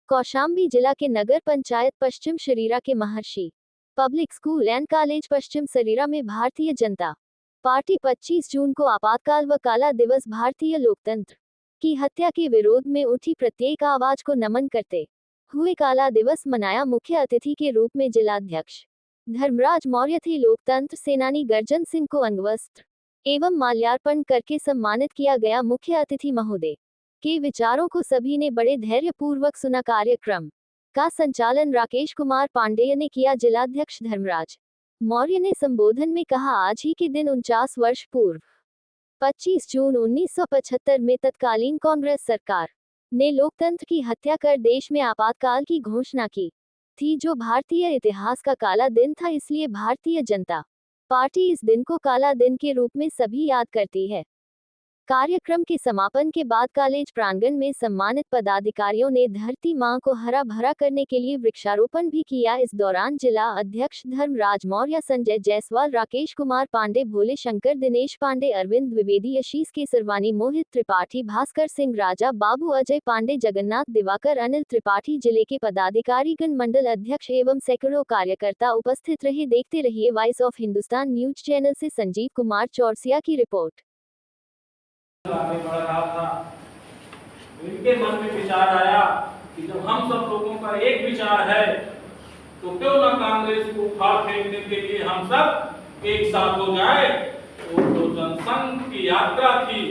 कौशाम्बी जिला के नगर पंचायत पश्चिम शरीरा के महर्षि पब्लिक स्कूल एंड कॉलेज पश्चिम शरीरा में भारतीय जनता पार्टी 25 जून को आपातकाल व काला दिवस भारतीय लोकतंत्र की हत्या के विरोध में उठी प्रत्येक आवाज को नमन करते हुए काला दिवस मनाया। मुख्य अतिथि के रूप में जिलाध्यक्ष धर्मराज मौर्य थे। लोकतंत्र सेनानी गर्जन सिंह को अंगवस्त्र एवं माल्यार्पण करके सम्मानित किया गया। मुख्य अतिथि महोदय के विचारों को सभी ने बड़े धैर्य पूर्वक सुना। कार्यक्रम का संचालन राकेश कुमार पांडेय ने किया। जिलाध्यक्ष धर्मराज मौर्य ने संबोधन में कहा, आज ही के दिन 49 वर्ष पूर्व 25 जून 1975 में तत्कालीन कांग्रेस सरकार ने लोकतंत्र की हत्या कर देश में आपातकाल की घोषणा की थी, जो भारतीय इतिहास का काला दिन था। इसलिए भारतीय जनता पार्टी इस दिन को काला दिन के रूप में सभी याद करती है। कार्यक्रम के समापन के बाद कॉलेज प्रांगण में सम्मानित पदाधिकारियों ने धरती मां को हरा भरा करने के लिए वृक्षारोपण भी किया। इस दौरान जिला अध्यक्ष धर्मराज मौर्य, संजय जायसवाल, राकेश कुमार पांडे, भोले शंकर, दिनेश पांडे, अरविंद द्विवेदी, आशीष केसरवानी, मोहित त्रिपाठी, भास्कर सिंह, राजा बाबू, अजय पांडे, जगन्नाथ दिवाकर, अनिल त्रिपाठी, जिले के पदाधिकारीगण, मंडल अध्यक्ष एवं सैकड़ों कार्यकर्ता उपस्थित रहे। देखते रहिए voice of Hindustan news channel से संजीव कुमार चौरसिया की रिपोर्ट। आगे बढ़ रहा था, इनके मन में विचार आया कि जब हम सब लोगों का एक विचार है तो क्यों ना कांग्रेस को उखाड़ फेंकने के लिए हम सब एक साथ हो जाए। तो जनसंघ की यात्रा थी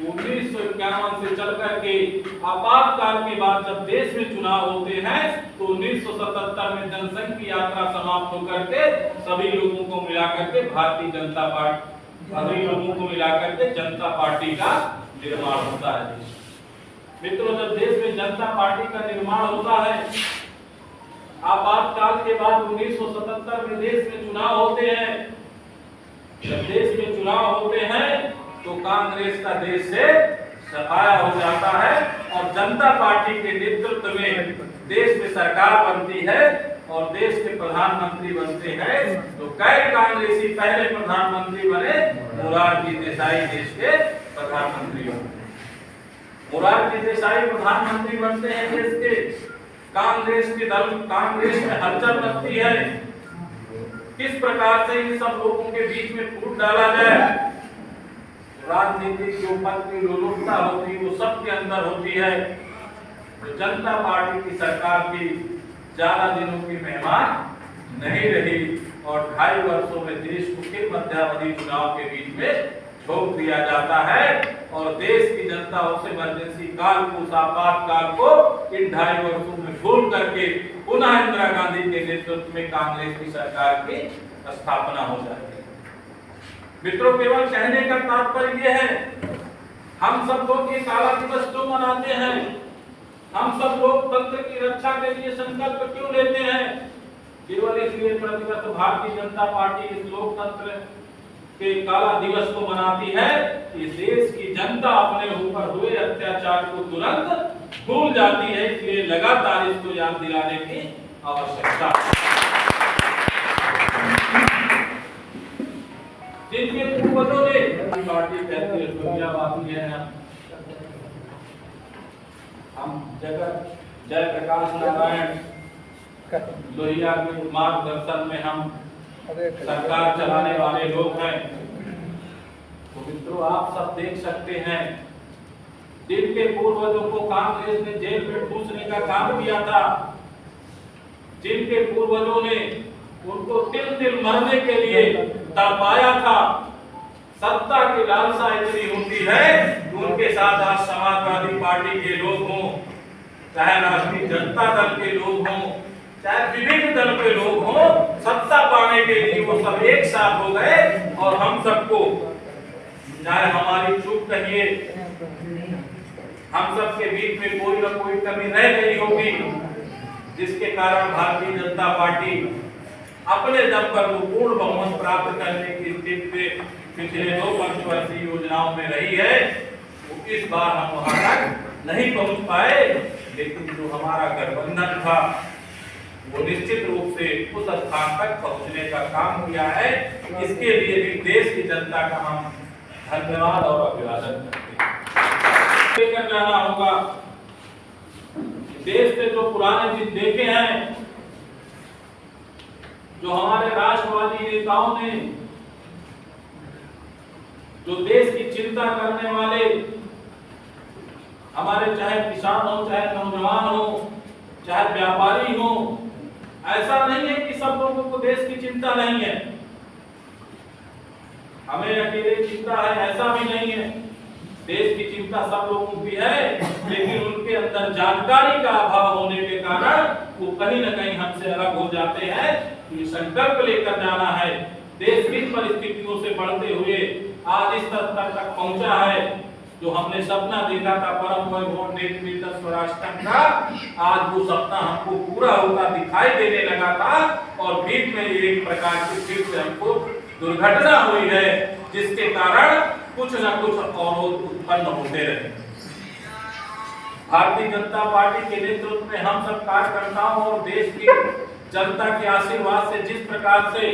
1951 से चल करके आपातकाल के बाद जब देश में चुनाव होते हैं तो 1977 में जनसंघ की यात्रा समाप्त होकर के सभी लोगों को मिला करके भारतीय जनता पार्टी सभी लोगों को मिलाकर के जनता पार्टी का निर्माण होता है। मित्रों, जब देश में जनता पार्टी का निर्माण होता है, आपातकाल के बाद 1977 में देश में चुनाव होते हैं। जब देश में चुनाव होते हैं तो कांग्रेस का देश से सफाया हो जाता है और जनता पार्टी के नेतृत्व में देश में सरकार बनती है और देश के प्रधानमंत्री बनते हैं। तो कई कांग्रेसी पहले प्रधानमंत्री बने, मोरारजी देसाई देश के प्रधानमंत्री बने। मोरारजी देसाई प्रधानमंत्री बनते हैं देश के। कांग्रेस में हलचल मचती है, किस प्रकार से इन सब लोगों के बीच में फूट डाला जाए। राजनीतिक जो पद की लोलुपता होती है वो सबके अंदर होती है। तो जनता पार्टी की सरकार की ज्यादा दिनों की मेहमान नहीं रही और 2.5 वर्षों में देश को फिर मध्यावधि चुनाव के बीच में झोंक दिया जाता है और देश की जनता उस इमरजेंसी काल को, उस आपातकाल को इन 2.5 वर्षों में भूल करके पुनः इंदिरा गांधी के नेतृत्व में कांग्रेस की सरकार की स्थापना हो जाती है। मित्रों, केवल कहने का तात्पर्य यह है, हम सब लोग ये काला दिवस क्यों मनाते हैं, हम सब लोग तंत्र की रक्षा के लिए संकल्प क्यों लेते हैं। केवल इसलिए प्रतिवर्ष भारतीय जनता पार्टी इस लोकतंत्र के काला दिवस को मनाती है कि देश की जनता अपने ऊपर हुए अत्याचार को तुरंत भूल जाती है। इसलिए लगातार इसको याद दिलाने की आवश्यकता है। जिनके पूर्वजों ने पार्टी कहती है, हम जगत जय प्रकाश नारायण लोहिया के मार्गदर्शन में हम सरकार चलाने वाले लोग हैं। तो मित्रों, आप सब देख सकते हैं, जिनके पूर्वजों को कांग्रेस ने जेल में ठूसने का काम किया था, जिनके पूर्वजों ने उनको तिल तिल मरने के लिए तड़पाया था। सत्ता की लालसा इतनी होती है कि उनके साथ आज समाजवादी पार्टी के लोग हों, चाहे राष्ट्रीय जनता दल के लोग हों, चाहे विभिन्न दल के लोग हों, सत्ता पाने के लिए वो सब एक साथ हो गए और हम सबको, चाहे हमारी चूक कहिए, हम सब के बीच में कोई ना कोई कमी रह गई होगी, जिसके कारण भारतीय जनता पार्टी अपने दम पर वो पूर्ण बहुमत प्राप्त करने की स्थिति में पिछले 2 पंचवर्षीय योजनाओं में रही है। वो इस बार हम वहां तक नहीं पहुंच पाए, लेकिन जो हमारा गठबंधन था वो निश्चित रूप से उस स्थान तक पहुंचने का काम किया है। इसके लिए भी देश की जनता का हम धन्यवाद और अभिवादन करते हैं। लेकर जाना होगा देश के जो पुराने दिन देखे हैं, जो हमारे राष्ट्रवादी नेताओं ने, जो देश की चिंता करने वाले हमारे, चाहे किसान हो, चाहे नौजवान हो, चाहे व्यापारी हो, ऐसा नहीं है कि सब लोगों को देश की चिंता नहीं है, हमें अकेले चिंता है, ऐसा भी नहीं है। देश की चिंता सब लोगों की है, लेकिन उनके अंदर जानकारी का अभाव होने के कारण वो कहीं न कहीं हमसे अलग हो जाते हैं। ये संकल्प लेकर जाना है, देश किन परिस्थितियों से बढ़ते हुए आज इस स्तर तक पहुंचा है, जो हमने सपना देखा था परम वैभव स्वराष्ट्र का, आज वो सपना हमको पूरा होता दिखाई देने लगा था, और बीच में एक प्रकार की फिर से हमको दुर्घटना हुई है, जिसके कारण कुछ न कुछ अवरोध उत्पन्न होते रहे। भारतीय जनता पार्टी के नेतृत्व में हम सब कार्यकर्ताओं और देश की जनता के आशीर्वाद से जिस प्रकार से